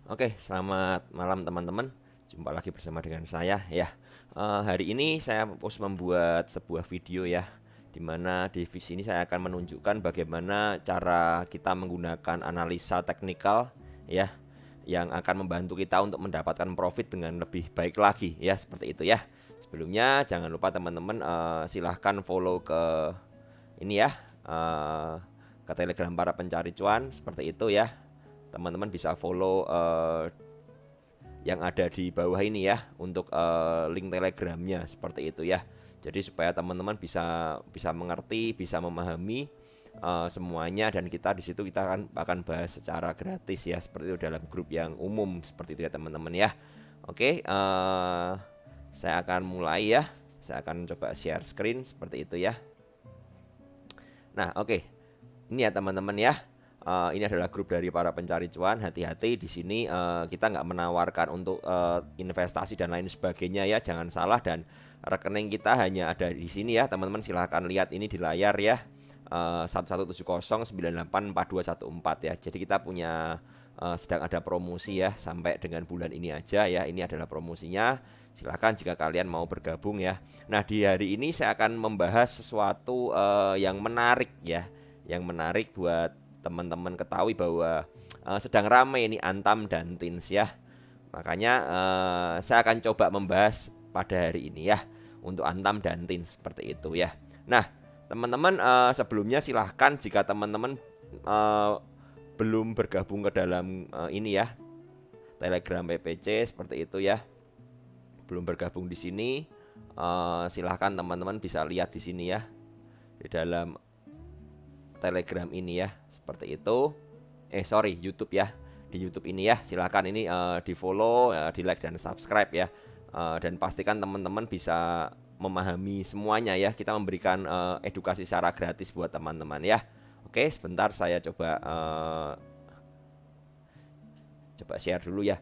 Oke, selamat malam teman-teman. Jumpa lagi bersama dengan saya ya. Hari ini saya harus membuat sebuah video ya, dimana di visi ini saya akan menunjukkan bagaimana cara kita menggunakan analisa teknikal ya, yang akan membantu kita untuk mendapatkan profit dengan lebih baik lagi ya, seperti itu ya. Sebelumnya jangan lupa teman-teman silahkan follow ke ini ya, ke Telegram para pencari cuan seperti itu ya. Teman-teman bisa follow yang ada di bawah ini ya untuk link telegramnya seperti itu ya. Jadi supaya teman-teman bisa mengerti, bisa memahami semuanya, dan kita di situ kita akan bahas secara gratis ya, seperti itu dalam grup yang umum seperti itu ya teman-teman ya. Oke, saya akan mulai ya. Saya akan coba share screen seperti itu ya. Nah, oke. Ini ya teman-teman ya. Ini adalah grup dari para pencari cuan. Hati-hati di sini kita nggak menawarkan untuk investasi dan lain sebagainya ya. Jangan salah, dan rekening kita hanya ada di sini ya. Teman-teman silahkan lihat ini di layar ya. 1170984214 ya. Jadi kita punya sedang ada promosi ya sampai dengan bulan ini aja ya. Ini adalah promosinya. Silahkan jika kalian mau bergabung ya. Nah, di hari ini saya akan membahas sesuatu yang menarik ya. Yang menarik buat teman-teman ketahui bahwa sedang ramai ini Antam dan Tins ya. Makanya saya akan coba membahas pada hari ini ya untuk Antam dan Tins seperti itu ya. Nah, teman-teman sebelumnya silahkan jika teman-teman belum bergabung ke dalam ini ya, Telegram PPC seperti itu ya. Belum bergabung di sini, silahkan teman-teman bisa lihat di sini ya, di dalam Telegram ini ya, seperti itu. Sorry, YouTube ya. Di YouTube ini ya, silahkan ini di follow, di like dan subscribe ya. Dan pastikan teman-teman bisa memahami semuanya ya. Kita memberikan edukasi secara gratis buat teman-teman ya. Oke, sebentar saya coba share dulu ya.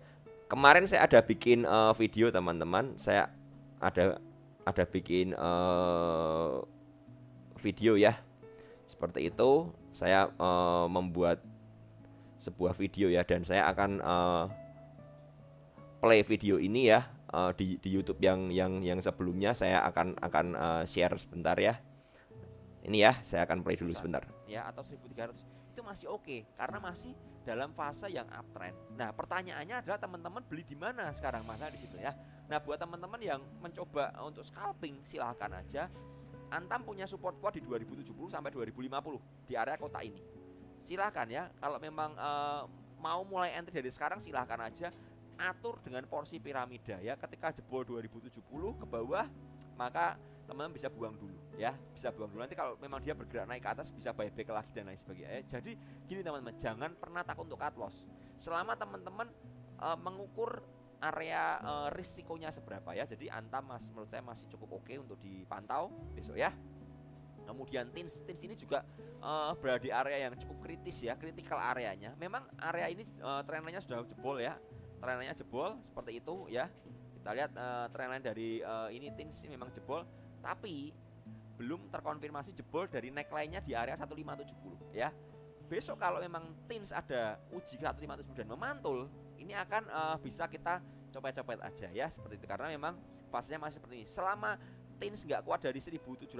Kemarin saya ada bikin video teman-teman. Saya ada bikin video ya. Seperti itu, saya membuat sebuah video ya, dan saya akan play video ini ya di YouTube yang sebelumnya. Saya akan share sebentar ya. Ini ya, saya akan play dulu sebentar. Ya, atau 1300 itu masih oke karena masih dalam fase yang uptrend. Nah, pertanyaannya adalah teman-teman beli di mana sekarang, masa di situ ya. Nah, buat teman-teman yang mencoba untuk scalping silahkan aja. Antam punya support kuat di 2070 sampai 2050 di area kota ini. Silahkan ya, kalau memang mau mulai entry dari sekarang silahkan aja atur dengan porsi piramida ya. Ketika jebol 2070 ke bawah, maka teman-teman bisa buang dulu ya, bisa buang dulu. Nanti kalau memang dia bergerak naik ke atas bisa buyback lagi dan lain sebagainya. Jadi gini teman-teman, jangan pernah takut untuk cut loss. Selama teman-teman mengukur area risikonya seberapa ya. Jadi Antam menurut saya masih cukup oke untuk dipantau besok ya. Kemudian Tins ini juga berada di area yang cukup kritis ya, critical areanya. Memang area ini trendline-nya sudah jebol ya. Trendline-nya jebol seperti itu ya. Kita lihat trendline dari ini Tins memang jebol, tapi belum terkonfirmasi jebol dari neckline-nya di area 1570 ya. Besok kalau memang Tins ada uji ke 1570 dan memantul, ini akan bisa kita copet-copet aja ya, seperti itu, karena memang fasenya masih seperti ini. Selama Tins nggak kuat dari 1755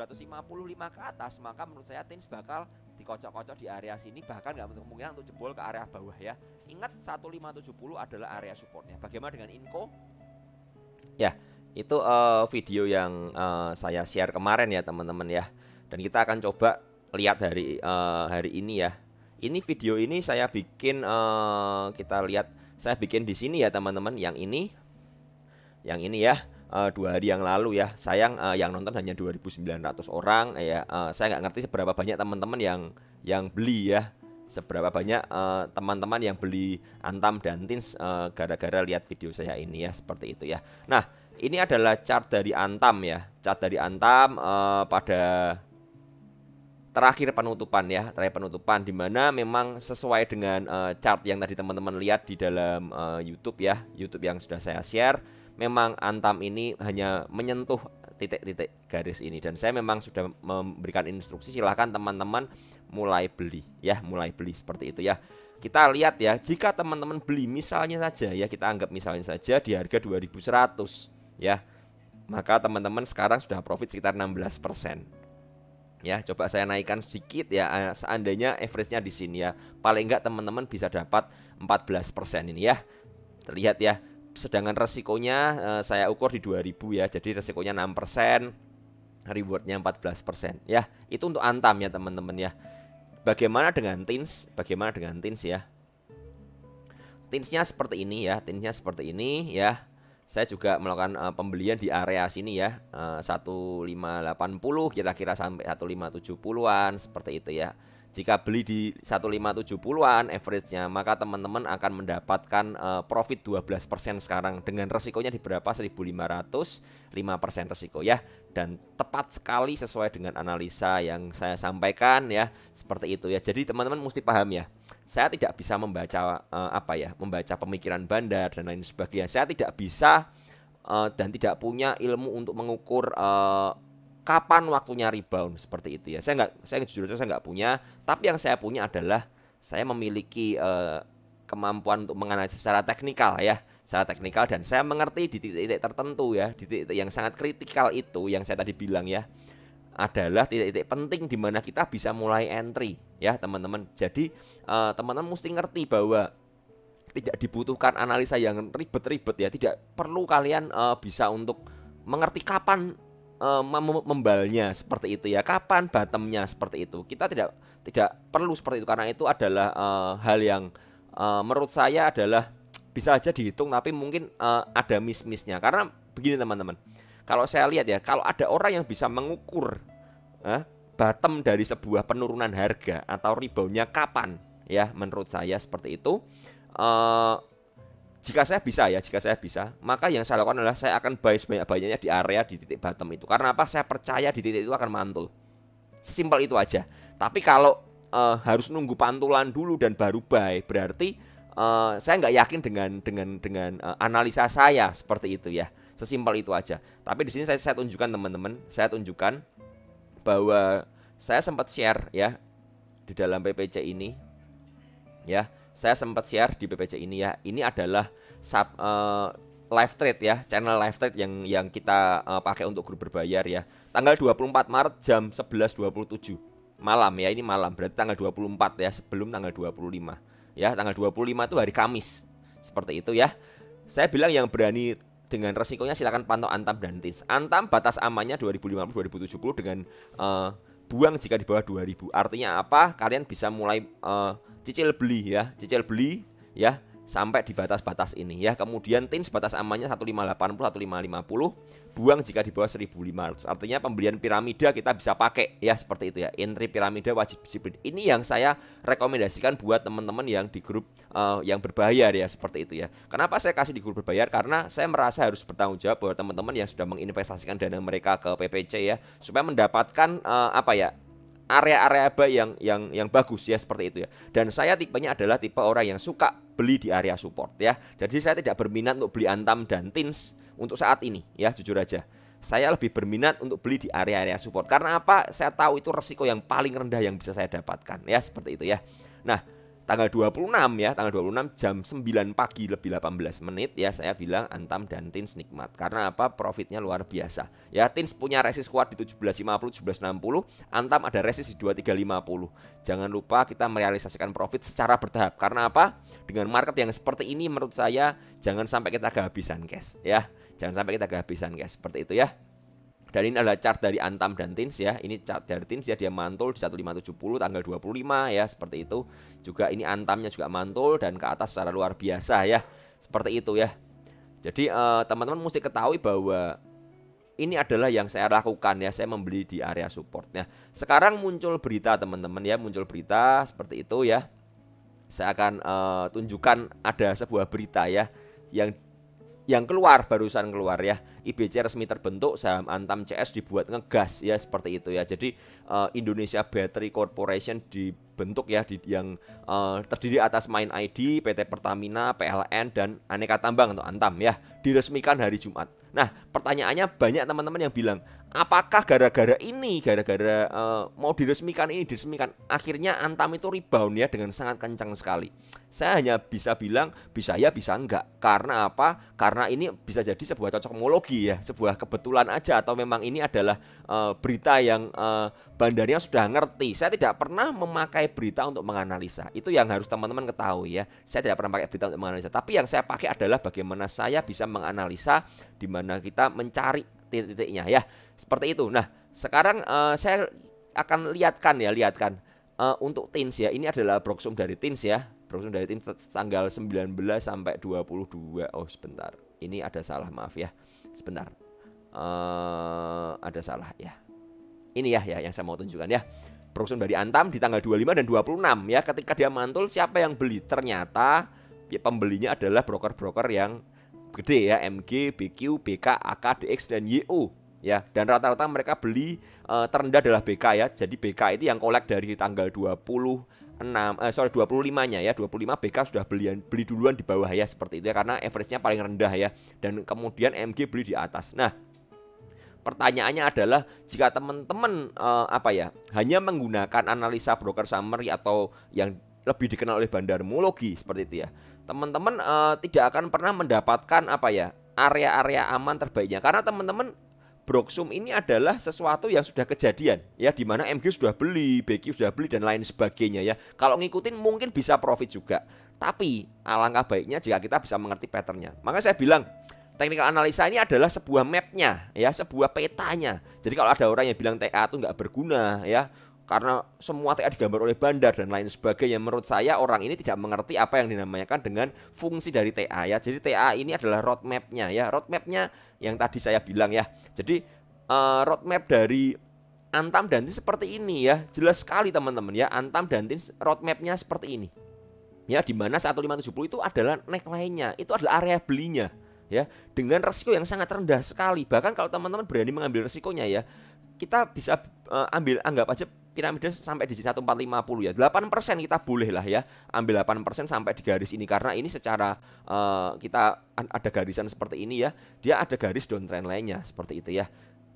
ke atas, maka menurut saya Tins bakal dikocok-kocok di area sini, bahkan nggak menutup kemungkinan untuk jebol ke area bawah ya. Ingat 1570 adalah area supportnya. Bagaimana dengan Inco? Ya, itu video yang saya share kemarin ya teman-teman ya. Dan kita akan coba lihat hari ini ya. Ini video ini saya bikin, kita lihat saya bikin di sini ya teman-teman. Yang ini ya, 2 hari yang lalu ya. Sayang yang nonton hanya 2.900 orang ya. Saya nggak ngerti seberapa banyak teman-teman yang beli ya. Seberapa banyak teman-teman yang beli Antam dan Tins gara-gara lihat video saya ini ya, seperti itu ya. Nah, ini adalah chart dari Antam ya. Chart dari Antam pada terakhir penutupan ya, di mana memang sesuai dengan chart yang tadi teman-teman lihat di dalam YouTube ya, YouTube yang sudah saya share. Memang Antam ini hanya menyentuh titik-titik garis ini, dan saya memang sudah memberikan instruksi silahkan teman-teman mulai beli ya, mulai beli seperti itu ya. Kita lihat ya, jika teman-teman beli misalnya saja ya, kita anggap misalnya saja di harga 2100 ya, maka teman-teman sekarang sudah profit sekitar 16%. Ya, coba saya naikkan sedikit ya, seandainya average-nya di sini ya, paling enggak teman-teman bisa dapat 14% ini ya. Terlihat ya, sedangkan resikonya saya ukur di 2000 ya, jadi resikonya 6%, rewardnya 14% ya. Itu untuk Antam ya teman-teman ya. Bagaimana dengan TINS? Bagaimana dengan TINS ya? TINS-nya seperti ini ya, TINS-nya seperti ini ya. Saya juga melakukan pembelian di area sini ya, 1580 kira-kira sampai 1570-an seperti itu ya. Jika beli di 1570-an average-nya, maka teman-teman akan mendapatkan profit 12% sekarang dengan resikonya di berapa? 1500, 5% resiko ya. Dan tepat sekali sesuai dengan analisa yang saya sampaikan ya, seperti itu ya. Jadi teman-teman mesti paham ya. Saya tidak bisa membaca membaca pemikiran bandar dan lain sebagainya. Saya tidak bisa dan tidak punya ilmu untuk mengukur kapan waktunya rebound seperti itu ya. Saya jujur aja saya nggak punya. Tapi yang saya punya adalah saya memiliki kemampuan untuk menganalisis secara teknikal ya, secara teknikal, dan saya mengerti di titik-titik tertentu ya, di titik yang sangat kritikal itu yang saya tadi bilang ya, adalah titik-titik penting di mana kita bisa mulai entry ya teman-teman. Jadi teman-teman mesti ngerti bahwa tidak dibutuhkan analisa yang ribet-ribet ya. Tidak perlu kalian bisa untuk mengerti kapan membalnya seperti itu ya, kapan bottomnya seperti itu. Kita tidak perlu seperti itu, karena itu adalah hal yang menurut saya adalah bisa aja dihitung, tapi mungkin ada miss-missnya. Karena begini teman-teman, kalau saya lihat ya, kalau ada orang yang bisa mengukur bottom dari sebuah penurunan harga atau reboundnya kapan ya, menurut saya seperti itu. Jika saya bisa, maka yang saya lakukan adalah saya akan buy sebanyak-banyaknya di area di titik bottom itu. Karena apa? Saya percaya di titik itu akan mantul. Sesimpel itu aja. Tapi kalau harus nunggu pantulan dulu dan baru buy, berarti saya nggak yakin dengan analisa saya seperti itu ya. Sesimpel itu aja. Tapi di sini saya tunjukkan teman-teman, saya tunjukkan bahwa saya sempat share ya di dalam PPC ini ya. Saya sempat share di PPC ini ya. Ini adalah live trade ya, channel live trade yang kita pakai untuk grup berbayar ya. Tanggal 24 Maret jam 11.27 malam ya, ini malam, berarti tanggal 24 ya, sebelum tanggal 25 ya. Tanggal 25 itu hari Kamis. Seperti itu ya. Saya bilang yang berani dengan resikonya silakan pantau Antam dan TINS. Antam batas amannya 2050-2070 dengan buang jika di bawah 2000. Artinya apa? Kalian bisa mulai cicil beli ya, sampai di batas-batas ini ya. Kemudian TINS batas amannya 1580, 1550, buang jika di bawah 1500. Artinya pembelian piramida kita bisa pakai ya, seperti itu ya. Entry piramida wajib disiplin. Ini yang saya rekomendasikan buat teman-teman yang di grup yang berbayar ya, seperti itu ya. Kenapa saya kasih di grup berbayar? Karena saya merasa harus bertanggung jawab bahwa teman-teman yang sudah menginvestasikan dana mereka ke PPC ya, supaya mendapatkan area-area buy yang bagus ya, seperti itu ya. Dan saya tipenya adalah tipe orang yang suka beli di area support ya. Jadi saya tidak berminat untuk beli Antam dan TINS untuk saat ini ya, jujur aja. Saya lebih berminat untuk beli di area-area support. Karena apa? Saya tahu itu resiko yang paling rendah yang bisa saya dapatkan ya, seperti itu ya. Nah, tanggal 26 ya, tanggal 26 jam 9 pagi lebih 18 menit ya, saya bilang Antam dan TINS nikmat. Karena apa? Profitnya luar biasa. Ya, TINS punya resist kuat di 1750, 1760, Antam ada resist di 2350. Jangan lupa kita merealisasikan profit secara bertahap. Karena apa? Dengan market yang seperti ini menurut saya jangan sampai kita kehabisan cash ya. Jangan sampai kita kehabisan cash, seperti itu ya. Dan ini adalah chart dari Antam dan TINS ya. Ini chart dari TINS ya, dia mantul di 1570 tanggal 25 ya, seperti itu. Juga ini Antamnya juga mantul dan ke atas secara luar biasa ya. Seperti itu ya. Jadi teman-teman mesti ketahui bahwa ini adalah yang saya lakukan ya, saya membeli di area supportnya. Sekarang muncul berita teman-teman ya, muncul berita seperti itu ya. Saya akan tunjukkan ada sebuah berita ya yang keluar, barusan keluar ya. IBC resmi terbentuk, saham Antam CS dibuat ngegas ya, seperti itu ya. Jadi Indonesia Battery Corporation dibentuk ya, yang terdiri atas Main ID, PT Pertamina, PLN, dan Aneka Tambang atau Antam ya, diresmikan hari Jumat. Nah, pertanyaannya banyak teman-teman yang bilang, apakah gara-gara mau diresmikan akhirnya Antam itu rebound ya dengan sangat kencang sekali? Saya hanya bisa bilang bisa ya bisa enggak. Karena apa? Karena ini bisa jadi sebuah cocokmologi ya, sebuah kebetulan aja, atau memang ini adalah berita yang bandarnya sudah ngerti. Saya tidak pernah memakai berita untuk menganalisa. Itu yang harus teman-teman ketahui ya. Saya tidak pernah pakai berita untuk menganalisa. Tapi yang saya pakai adalah bagaimana saya bisa menganalisa, di mana kita mencari titik-titiknya ya. Seperti itu. Nah, sekarang saya akan lihatkan untuk TINS ya. Ini adalah broksum dari TINS ya. Broksum dari TINS tanggal 19 sampai 22. Oh, sebentar. Ini ada salah, maaf ya. Sebentar. Ada salah ya. Ini ya yang saya mau tunjukkan ya. Broksum dari Antam di tanggal 25 dan 26 ya. Ketika dia mantul, siapa yang beli? Ternyata ya, pembelinya adalah broker-broker yang gede ya, MG, BQ, BK, AK, DX, dan YO ya. Dan rata-rata mereka beli terendah adalah BK ya. Jadi BK itu yang kolek dari tanggal 25-nya ya. 25 BK sudah beli duluan di bawah ya, seperti itu ya, karena average-nya paling rendah ya. Dan kemudian MG beli di atas. Nah, pertanyaannya adalah, jika teman-teman hanya menggunakan analisa broker summary atau yang lebih dikenal oleh bandarmologi seperti itu ya, teman-teman tidak akan pernah mendapatkan area-area aman terbaiknya, karena teman-teman broksum ini adalah sesuatu yang sudah kejadian ya, dimana MG sudah beli, BQ sudah beli, dan lain sebagainya ya. Kalau ngikutin mungkin bisa profit juga, tapi alangkah baiknya jika kita bisa mengerti patternnya. Makanya saya bilang technical analisa ini adalah sebuah mapnya ya, sebuah petanya. Jadi kalau ada orang yang bilang TA itu nggak berguna ya, karena semua TA digambar oleh bandar dan lain sebagainya, menurut saya orang ini tidak mengerti apa yang dinamakan dengan fungsi dari TA ya. Jadi TA ini adalah roadmapnya ya, roadmapnya yang tadi saya bilang ya. Jadi roadmap dari Antam dan TINS seperti ini ya, jelas sekali teman-teman ya. Antam dan TINS roadmapnya seperti ini ya, dimana 1570 itu adalah neckline-nya, itu adalah area belinya ya, dengan resiko yang sangat rendah sekali. Bahkan kalau teman-teman berani mengambil resikonya ya, kita bisa anggap aja piramida sampai di 1450 ya, 8% kita boleh lah ya, ambil 8% sampai di garis ini, karena ini secara kita ada garisan seperti ini ya, dia ada garis downtrend lainnya seperti itu ya.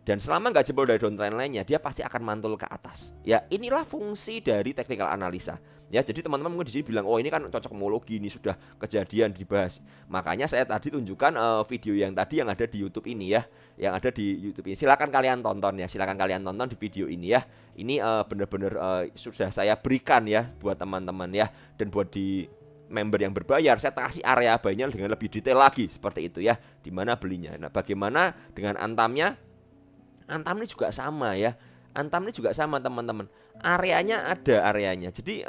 Dan selama nggak jebol dari downtrend lainnya, dia pasti akan mantul ke atas. Ya, inilah fungsi dari technical analisa. Ya, jadi teman-teman mungkin di sini bilang, oh ini kan cocokmologi, ini sudah kejadian dibahas. Makanya saya tadi tunjukkan video yang tadi yang ada di YouTube ini ya, yang ada di YouTube ini. Silakan kalian tonton ya, silakan kalian tonton di video ini ya. Ini benar-benar sudah saya berikan ya buat teman-teman ya, dan buat di member yang berbayar saya kasih area buynya dengan lebih detail lagi seperti itu ya, dimana belinya. Nah, bagaimana dengan Antamnya? Antam ini juga sama ya. Antam ini juga sama teman-teman. Areanya ada areanya. Jadi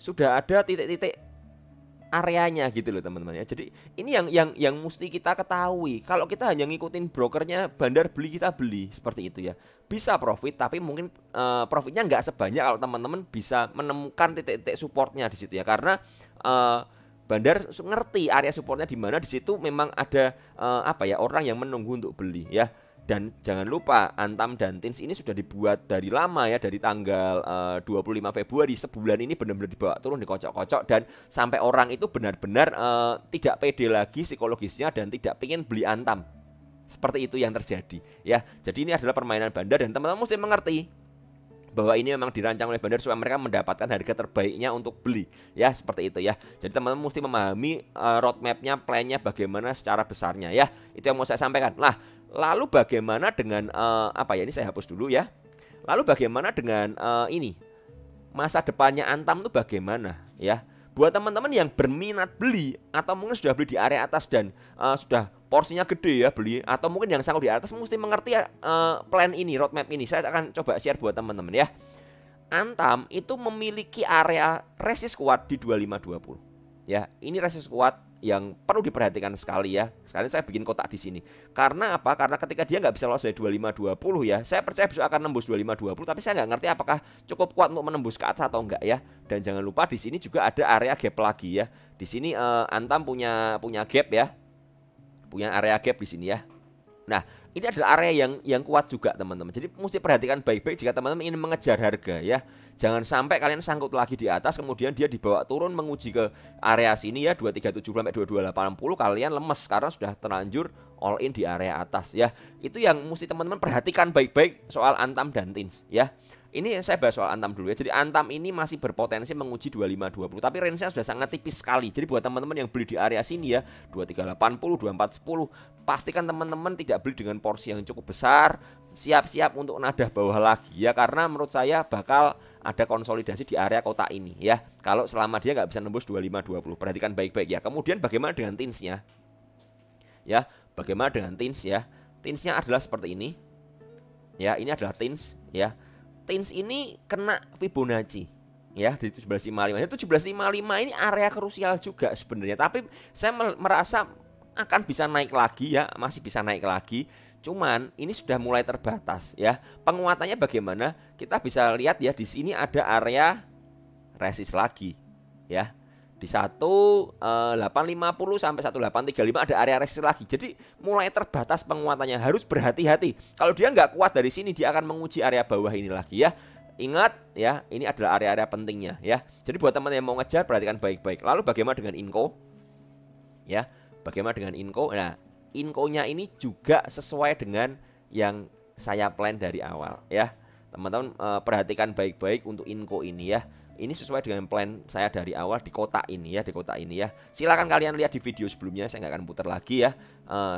sudah ada titik-titik areanya gitu loh teman-teman ya. Jadi ini yang mesti kita ketahui. Kalau kita hanya ngikutin brokernya, bandar beli kita beli seperti itu ya. Bisa profit, tapi mungkin profitnya nggak sebanyak kalau teman-teman bisa menemukan titik-titik supportnya di situ ya. Karena bandar ngerti area supportnya di mana, di situ memang ada orang yang menunggu untuk beli ya. Dan jangan lupa Antam dan TINS ini sudah dibuat dari lama ya, dari tanggal 25 Februari. Sebulan ini benar-benar dibawa turun, dikocok-kocok, dan sampai orang itu benar-benar tidak pede lagi psikologisnya dan tidak pengen beli Antam. Seperti itu yang terjadi ya. Jadi ini adalah permainan bandar, dan teman-teman mesti mengerti bahwa ini memang dirancang oleh bandar supaya mereka mendapatkan harga terbaiknya untuk beli ya, seperti itu ya. Jadi teman-teman mesti memahami roadmapnya, plannya bagaimana secara besarnya ya. Itu yang mau saya sampaikan. Nah, lalu bagaimana dengan ini saya hapus dulu ya. Lalu bagaimana dengan ini masa depannya Antam itu bagaimana ya? Buat teman-teman yang berminat beli, atau mungkin sudah beli di area atas dan sudah porsinya gede ya beli, atau mungkin yang sanggup di atas, mesti mengerti plan ini, roadmap ini. Saya akan coba share buat teman-teman ya. Antam itu memiliki area resist kuat di 2520 ya. Ini resist kuat yang perlu diperhatikan sekali ya. Sekarang saya bikin kotak di sini. Karena apa? Karena ketika dia nggak bisa lolos dari 2520 ya, saya percaya besok akan nembus 2520, tapi saya nggak ngerti apakah cukup kuat untuk menembus ke atas atau enggak ya. Dan jangan lupa di sini juga ada area gap lagi ya. Di sini Antam punya gap ya. Punya area gap di sini ya. Nah, ini adalah area yang kuat juga teman-teman. Jadi mesti perhatikan baik-baik jika teman-teman ingin mengejar harga ya. Jangan sampai kalian sangkut lagi di atas kemudian dia dibawa turun menguji ke area sini ya 2370 sampai 2280, kalian lemes karena sudah terlanjur all in di area atas ya. Itu yang mesti teman-teman perhatikan baik-baik soal Antam dan Tins ya. Ini saya bahas soal Antam dulu ya. Jadi Antam ini masih berpotensi menguji 2520, tapi range-nya sudah sangat tipis sekali. Jadi buat teman-teman yang beli di area sini ya 2380, 2410, pastikan teman-teman tidak beli dengan porsi yang cukup besar. Siap-siap untuk nadah bawah lagi ya, karena menurut saya bakal ada konsolidasi di area kotak ini ya. Kalau selama dia nggak bisa nembus 2520, perhatikan baik-baik ya. Kemudian bagaimana dengan Tinsnya? Ya, bagaimana dengan Tins ya? Tinsnya adalah seperti ini. Ya, ini adalah Tins ya. Tins ini kena Fibonacci ya di 1755. 1755 ini area krusial juga sebenarnya, tapi saya merasa akan bisa naik lagi ya, masih bisa naik lagi. Cuman ini sudah mulai terbatas ya. Penguatannya bagaimana? Kita bisa lihat ya, di sini ada area resist lagi ya. Di 1850 sampai 1835 ada area resist lagi. Jadi mulai terbatas penguatannya, harus berhati-hati. Kalau dia nggak kuat dari sini, dia akan menguji area bawah ini lagi ya. Ingat ya, ini adalah area-area pentingnya ya. Jadi buat teman yang mau ngejar, perhatikan baik-baik. Lalu bagaimana dengan Inco? Ya, bagaimana dengan Inco? Nah, Inco-nya ini juga sesuai dengan yang saya plan dari awal ya. Teman-teman perhatikan baik-baik untuk Inco ini ya. Ini sesuai dengan plan saya dari awal di kotak ini ya, di kotak ini ya. Silakan kalian lihat di video sebelumnya, saya nggak akan putar lagi ya.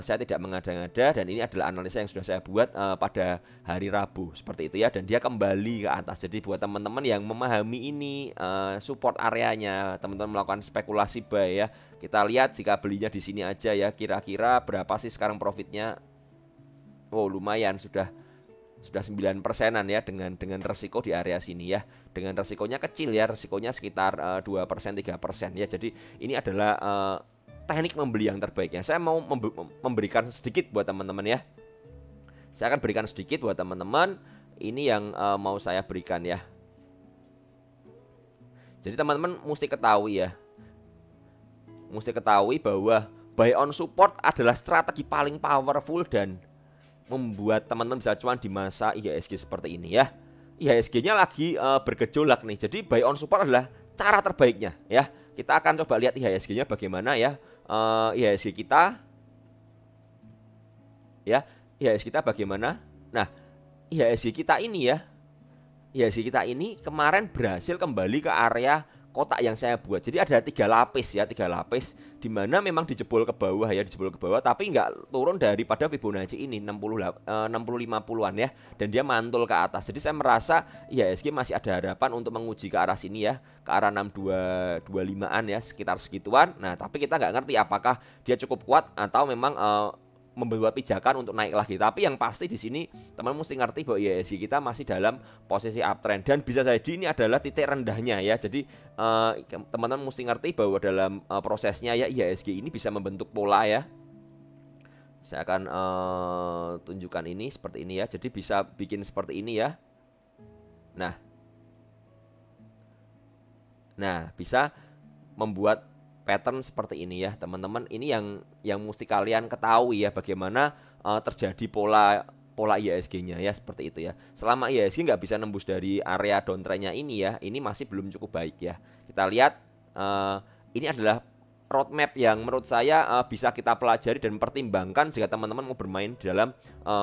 Saya tidak mengada-ngada, dan ini adalah analisa yang sudah saya buat pada hari Rabu seperti itu ya. Dan dia kembali ke atas. Jadi buat teman-teman yang memahami ini support areanya, teman-teman melakukan spekulasi buy ya. Kita lihat jika belinya di sini aja ya, kira-kira berapa sih sekarang profitnya? Oh, lumayan sudah 9%-an ya, dengan resiko di area sini ya. Dengan resikonya kecil ya, resikonya sekitar 2%, 3% ya. Jadi ini adalah teknik membeli yang terbaik ya. Saya mau memberikan sedikit buat teman-teman ya. Saya akan berikan sedikit buat teman-teman. Ini yang mau saya berikan ya. Jadi teman-teman mesti ketahui ya. Mesti ketahui bahwa buy on support adalah strategi paling powerful dan membuat teman-teman bisa cuan di masa IHSG seperti ini ya. IHSG-nya lagi bergejolak nih. Jadi buy on support adalah cara terbaiknya ya. Kita akan coba lihat IHSG-nya bagaimana ya. IHSG kita ya, IHSG kita bagaimana? Nah, IHSG kita ini ya. IHSG kita ini kemarin berhasil kembali ke area kotak yang saya buat. Jadi ada 3 lapis ya, 3 lapis di mana memang dijebol ke bawah ya, dijebol ke bawah, tapi nggak turun daripada Fibonacci ini 60-50-an ya, dan dia mantul ke atas. Jadi saya merasa IHSG masih ada harapan untuk menguji ke arah sini ya, ke arah 6225-an ya, sekitar segituan. Nah, tapi kita nggak ngerti apakah dia cukup kuat atau memang membuat pijakan untuk naik lagi. Tapi yang pasti di sini teman-teman mesti ngerti bahwa IHSG kita masih dalam posisi uptrend, dan bisa jadi ini adalah titik rendahnya ya. Jadi teman-teman mesti ngerti bahwa dalam prosesnya ya, IHSG ini bisa membentuk pola ya. Saya akan tunjukkan ini seperti ini ya. Jadi bisa bikin seperti ini ya. Nah, bisa membuat pattern seperti ini ya teman-teman. Ini yang mesti kalian ketahui ya, bagaimana terjadi pola IHSG-nya ya, seperti itu ya. Selama IHSG nggak bisa nembus dari area downtrend-nya ini ya, ini masih belum cukup baik ya. Kita lihat ini adalah roadmap yang menurut saya bisa kita pelajari dan pertimbangkan jika teman-teman mau bermain di dalam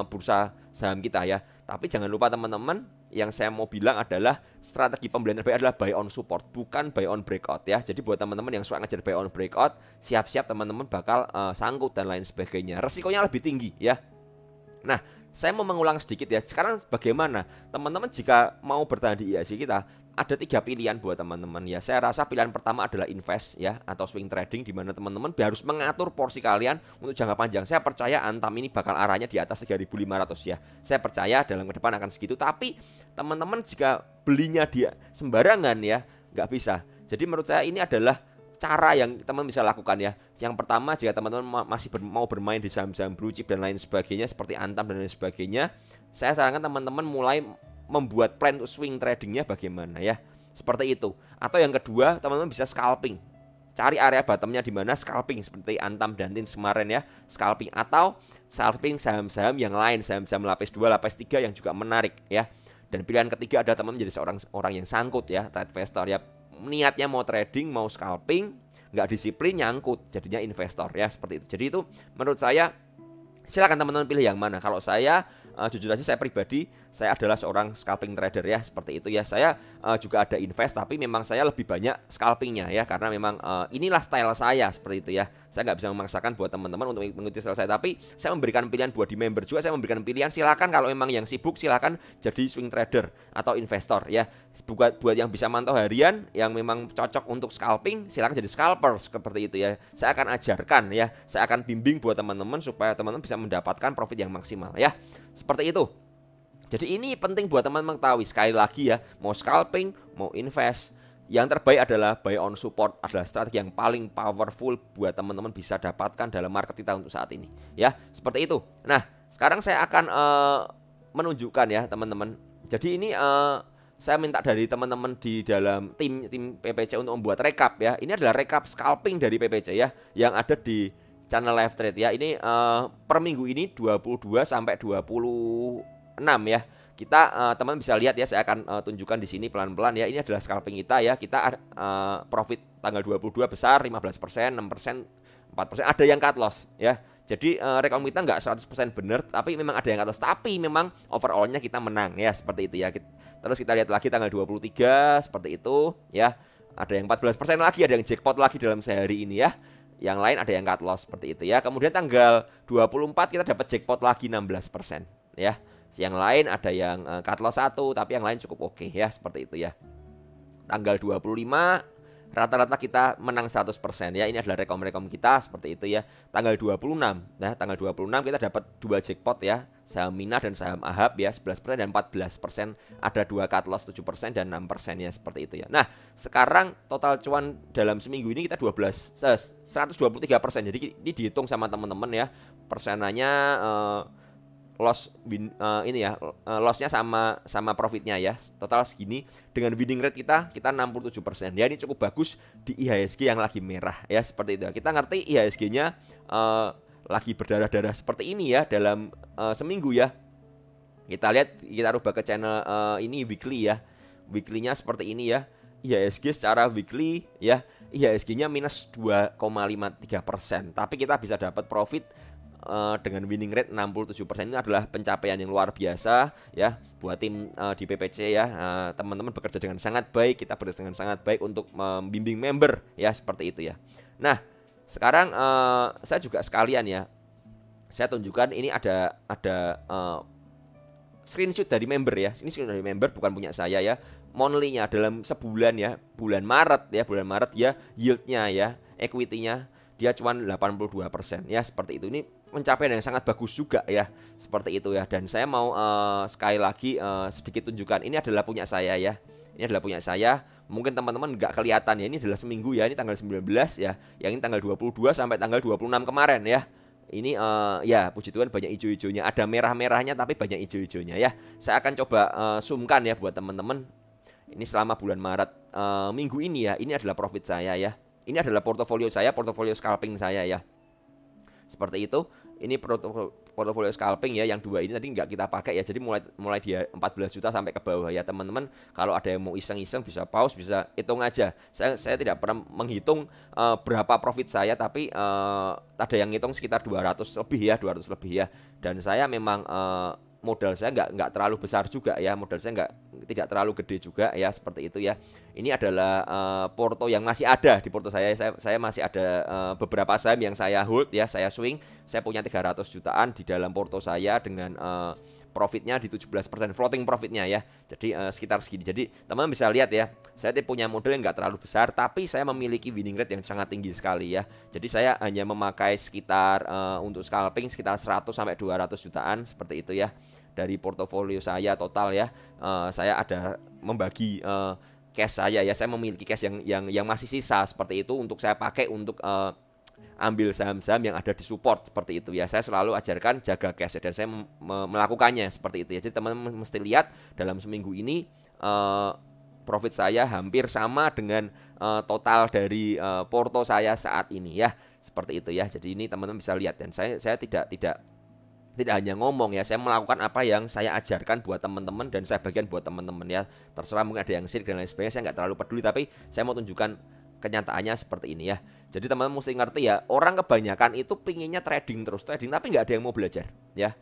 bursa saham kita ya. Tapi jangan lupa teman-teman, yang saya mau bilang adalah strategi pembelian terbaik adalah buy on support, bukan buy on breakout ya. Jadi buat teman-teman yang suka ngejar buy on breakout, siap-siap teman-teman bakal sangkut dan lain sebagainya. Resikonya lebih tinggi ya. Nah, saya mau mengulang sedikit ya. Sekarang bagaimana teman-teman jika mau bertahan di IHSG kita? Ada 3 pilihan buat teman-teman ya. Saya rasa pilihan pertama adalah invest ya, atau swing trading, di mana teman-teman harus mengatur porsi kalian untuk jangka panjang. Saya percaya Antam ini bakal arahnya di atas 3.500 ya. Saya percaya dalam ke depan akan segitu. Tapi teman-teman jika belinya dia sembarangan ya, nggak bisa. Jadi menurut saya ini adalah cara yang teman bisa lakukan ya. Yang pertama, jika teman-teman masih mau bermain di saham-saham blue chip dan lain sebagainya seperti Antam dan lain sebagainya, saya sarankan teman-teman mulai membuat plan untuk swing tradingnya bagaimana ya, seperti itu. Atau yang kedua, teman-teman bisa scalping cari area bottomnya di mana, scalping seperti Antam dan Tins kemarin ya, scalping atau scalping saham-saham yang lain, saham-saham lapis 2, lapis 3 yang juga menarik ya. Dan pilihan ketiga ada teman menjadi seorang orang yang sangkut ya, trade investor ya, niatnya mau trading, mau scalping, nggak disiplin, nyangkut, jadinya investor ya, seperti itu. Jadi itu menurut saya silakan teman-teman pilih yang mana. Kalau saya jujur aja saya pribadi, saya adalah seorang scalping trader ya, seperti itu ya. Saya juga ada invest, tapi memang saya lebih banyak scalpingnya ya, karena memang inilah style saya, seperti itu ya. Saya nggak bisa memaksakan buat teman-teman untuk mengikuti style saya, tapi saya memberikan pilihan buat di member juga. Saya memberikan pilihan, silakan kalau memang yang sibuk silakan jadi swing trader atau investor ya. Buat yang bisa mantau harian, yang memang cocok untuk scalping, silakan jadi scalper, seperti itu ya. Saya akan ajarkan ya, saya akan bimbing buat teman-teman supaya teman-teman bisa mendapatkan profit yang maksimal ya. Seperti itu. Jadi ini penting buat teman-teman mengetahui. Sekali lagi ya, mau scalping, mau invest, yang terbaik adalah buy on support, adalah strategi yang paling powerful buat teman-teman bisa dapatkan dalam market kita untuk saat ini ya, seperti itu. Nah, sekarang saya akan menunjukkan ya teman-teman. Jadi ini saya minta dari teman-teman di dalam tim PPC untuk membuat rekap ya. Ini adalah rekap scalping dari PPC ya, yang ada di channel live trade ya. Ini per minggu ini 22 sampai 26 ya. Kita teman bisa lihat ya, saya akan tunjukkan di sini pelan-pelan ya. Ini adalah scalping kita ya. Kita profit tanggal 22 besar 15%, 6%, 4%, ada yang cut loss ya. Jadi rekom kita nggak 100% benar, tapi memang ada yang cut loss, tapi memang overallnya kita menang ya, seperti itu ya. Terus kita lihat lagi tanggal 23 seperti itu ya. Ada yang 14% lagi, ada yang jackpot lagi dalam sehari ini ya. Yang lain ada yang cut loss, seperti itu ya. Kemudian tanggal 24 kita dapat jackpot lagi 16% ya. Yang lain ada yang cut loss 1, tapi yang lain cukup oke ya, seperti itu ya. Tanggal 25 rata-rata kita menang 100% ya. Ini adalah rekom-rekom kita, seperti itu ya. Tanggal 26, nah tanggal 26 kita dapat 2 jackpot ya, saham Mina dan saham Ahab ya, 11% dan 14%. Ada 2 cut loss 7% dan 6% ya, seperti itu ya. Nah, sekarang total cuan dalam seminggu ini kita 123%. Jadi ini dihitung sama teman-teman ya. Persenanya ini ya, lossnya sama profitnya ya, total segini. Dengan winning rate kita 67% ya, ini cukup bagus di IHSG yang lagi merah ya, seperti itu. Kita ngerti IHSG-nya lagi berdarah-darah seperti ini ya dalam seminggu ya. Kita lihat, kita rubah ke channel ini weekly ya, weekly-nya seperti ini ya. IHSG secara weekly ya, IHSG-nya minus 2,53%, tapi kita bisa dapat profit dengan winning rate 67%. Ini adalah pencapaian yang luar biasa ya buat tim di PPC ya. Teman-teman bekerja dengan sangat baik, kita bekerja dengan sangat baik untuk membimbing member ya, seperti itu ya. Nah, sekarang saya juga sekalian ya, saya tunjukkan ini ada screenshot dari member ya. Ini screenshot dari member, bukan punya saya ya. Monthly-nya dalam sebulan ya, bulan Maret ya, yieldnya ya, equity-nya dia cuma 82% ya, seperti itu. Ini pencapaian yang sangat bagus juga ya, seperti itu ya. Dan saya mau sekali lagi sedikit tunjukkan, ini adalah punya saya ya. Ini adalah punya saya. Mungkin teman-teman nggak kelihatan ya, ini adalah seminggu ya, ini tanggal 19 ya. Yang ini tanggal 22 sampai tanggal 26 kemarin ya. Ini ya puji Tuhan banyak hijau-hijaunya, ada merah-merahnya tapi banyak hijau-hijaunya ya. Saya akan coba zoomkan ya buat teman-teman. Ini selama bulan Maret minggu ini ya, ini adalah profit saya ya. Ini adalah portofolio saya, portofolio scalping saya ya. Seperti itu. Ini portofolio scalping ya, yang dua ini tadi nggak kita pakai ya. Jadi mulai dia 14 juta sampai ke bawah ya, teman-teman. Kalau ada yang mau iseng-iseng bisa pause, bisa hitung aja. Saya tidak pernah menghitung berapa profit saya, tapi ada yang ngitung sekitar 200 lebih ya. Dan saya memang modal saya nggak terlalu besar juga ya, modal saya tidak terlalu gede juga ya, seperti itu ya. Ini adalah porto yang masih ada di porto saya. Saya masih ada beberapa saham yang saya hold ya, saya swing. Saya punya 300 jutaan di dalam porto saya dengan profitnya di 17%, floating profitnya ya. Jadi sekitar segini. Jadi teman-teman bisa lihat ya, saya punya modal yang nggak terlalu besar, tapi saya memiliki winning rate yang sangat tinggi sekali ya. Jadi saya hanya memakai sekitar untuk scalping sekitar 100 sampai 200 jutaan, seperti itu ya. Dari portofolio saya total ya, saya ada membagi cash saya ya. Saya memiliki cash yang masih sisa, seperti itu, untuk saya pakai untuk ambil saham-saham yang ada di support, seperti itu ya. Saya selalu ajarkan jaga cash ya, dan saya melakukannya seperti itu ya. Jadi teman-teman mesti lihat dalam seminggu ini profit saya hampir sama dengan total dari porto saya saat ini ya. Seperti itu ya. Jadi ini teman-teman bisa lihat, dan saya tidak hanya ngomong ya, saya melakukan apa yang saya ajarkan buat teman-teman dan saya bagian buat teman-teman ya. Terserah mungkin ada yang sirik dan lain sebagainya, saya nggak terlalu peduli, tapi saya mau tunjukkan kenyataannya seperti ini ya. Jadi teman-teman mesti ngerti ya, orang kebanyakan itu pinginnya trading terus, trading, tapi nggak ada yang mau belajar ya.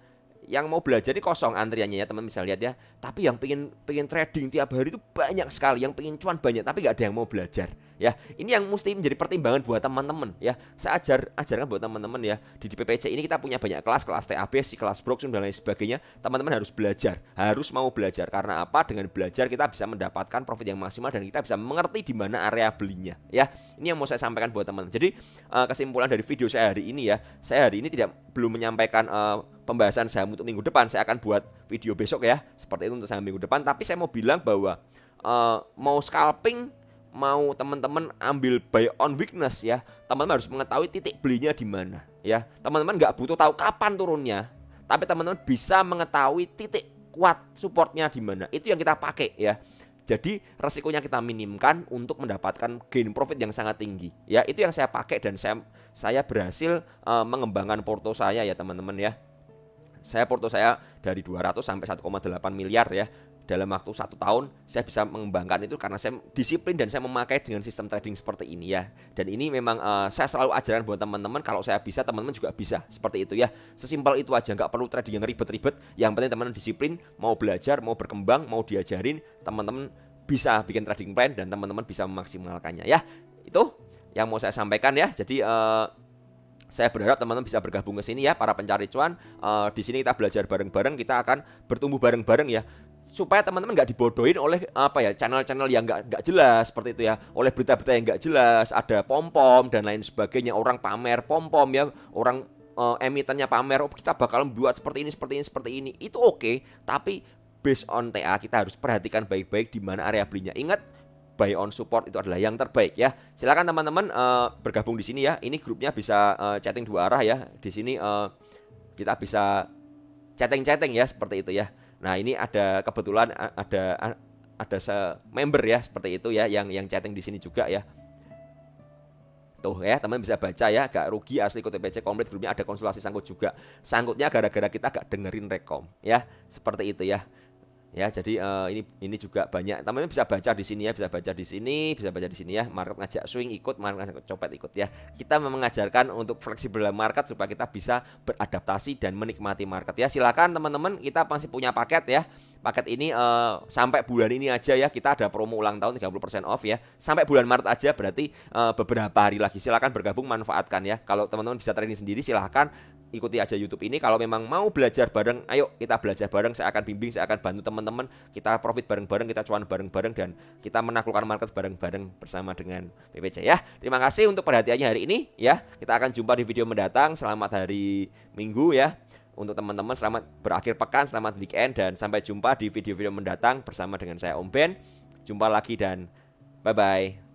Yang mau belajar ini kosong antriannya ya, teman bisa lihat ya. Tapi yang pengen trading tiap hari itu banyak sekali, yang pengen cuan banyak, tapi nggak ada yang mau belajar ya. Ini yang mesti menjadi pertimbangan buat teman-teman ya. Saya ajarkan buat teman-teman ya. Di PPC ini kita punya banyak kelas TAB, kelas Broxum dan lain sebagainya. Teman-teman harus belajar, harus mau belajar. Karena apa? Dengan belajar kita bisa mendapatkan profit yang maksimal dan kita bisa mengerti di mana area belinya ya. Ini yang mau saya sampaikan buat teman-teman. Jadi kesimpulan dari video saya hari ini ya, saya hari ini belum menyampaikan pembahasan saham untuk minggu depan. Saya akan buat video besok ya, seperti itu untuk saham minggu depan. Tapi saya mau bilang bahwa mau scalping, mau teman-teman ambil buy on weakness ya, teman-teman harus mengetahui titik belinya di mana ya. Teman-teman nggak butuh tahu kapan turunnya, tapi teman-teman bisa mengetahui titik kuat supportnya di mana. Itu yang kita pakai ya. Jadi resikonya kita minimkan untuk mendapatkan gain profit yang sangat tinggi ya. Itu yang saya pakai dan saya berhasil mengembangkan porto saya ya teman-teman ya. Porto saya dari 200 sampai 1,8 miliar ya. Dalam waktu 1 tahun saya bisa mengembangkan itu karena saya disiplin dan saya memakai dengan sistem trading seperti ini ya. Dan ini memang saya selalu ajaran buat teman-teman, kalau saya bisa teman-teman juga bisa, seperti itu ya. Sesimpel itu aja, nggak perlu trading yang ribet-ribet. Yang penting teman-teman disiplin, mau belajar, mau berkembang, mau diajarin, teman-teman bisa bikin trading plan dan teman-teman bisa memaksimalkannya ya. Itu yang mau saya sampaikan ya. Jadi saya berharap teman-teman bisa bergabung ke sini ya, para pencari cuan. Di sini kita belajar bareng-bareng, kita akan bertumbuh bareng-bareng ya, supaya teman-teman nggak dibodohin oleh channel-channel yang nggak jelas seperti itu ya, oleh berita-berita yang nggak jelas, ada pom-pom dan lain sebagainya, orang pamer pom-pom ya, orang emitennya pamer, oh kita bakal membuat seperti ini, itu oke, tapi based on TA kita harus perhatikan baik-baik di mana area belinya. Ingat, buy on support itu adalah yang terbaik ya. Silakan teman-teman bergabung di sini ya. Ini grupnya bisa chatting 2 arah ya. Di sini kita bisa chatting ya, seperti itu ya. Nah, ini ada kebetulan ada member ya, seperti itu ya, yang chatting di sini juga ya. Tuh ya, teman bisa baca ya, gak rugi asli ikut PPC komplit. Grupnya ada konsultasi sangkut juga. Sangkutnya gara-gara kita gak dengerin rekom ya, seperti itu ya. Ya, jadi ini juga banyak teman-teman bisa baca di sini ya, bisa baca di sini ya. Market ngajak swing ikut, market ngajak copet ikut ya. Kita mengajarkan untuk fleksibel market supaya kita bisa beradaptasi dan menikmati market ya. Silakan teman-teman, kita masih punya paket ya. Paket ini sampai bulan ini aja ya, kita ada promo ulang tahun 30% off ya. Sampai bulan Maret aja, berarti beberapa hari lagi. Silakan bergabung, manfaatkan ya. Kalau teman-teman bisa trading sendiri, silakan ikuti aja YouTube ini. Kalau memang mau belajar bareng, ayo kita belajar bareng. Saya akan bimbing, saya akan bantu teman-teman. Kita profit bareng-bareng, kita cuan bareng-bareng, dan kita menaklukkan market bareng-bareng bersama dengan PPC ya. Terima kasih untuk perhatiannya hari ini ya. Kita akan jumpa di video mendatang. Selamat hari Minggu ya. Untuk teman-teman, selamat berakhir pekan, selamat weekend, dan sampai jumpa di video-video mendatang bersama dengan saya Om Ben. Jumpa lagi dan bye-bye.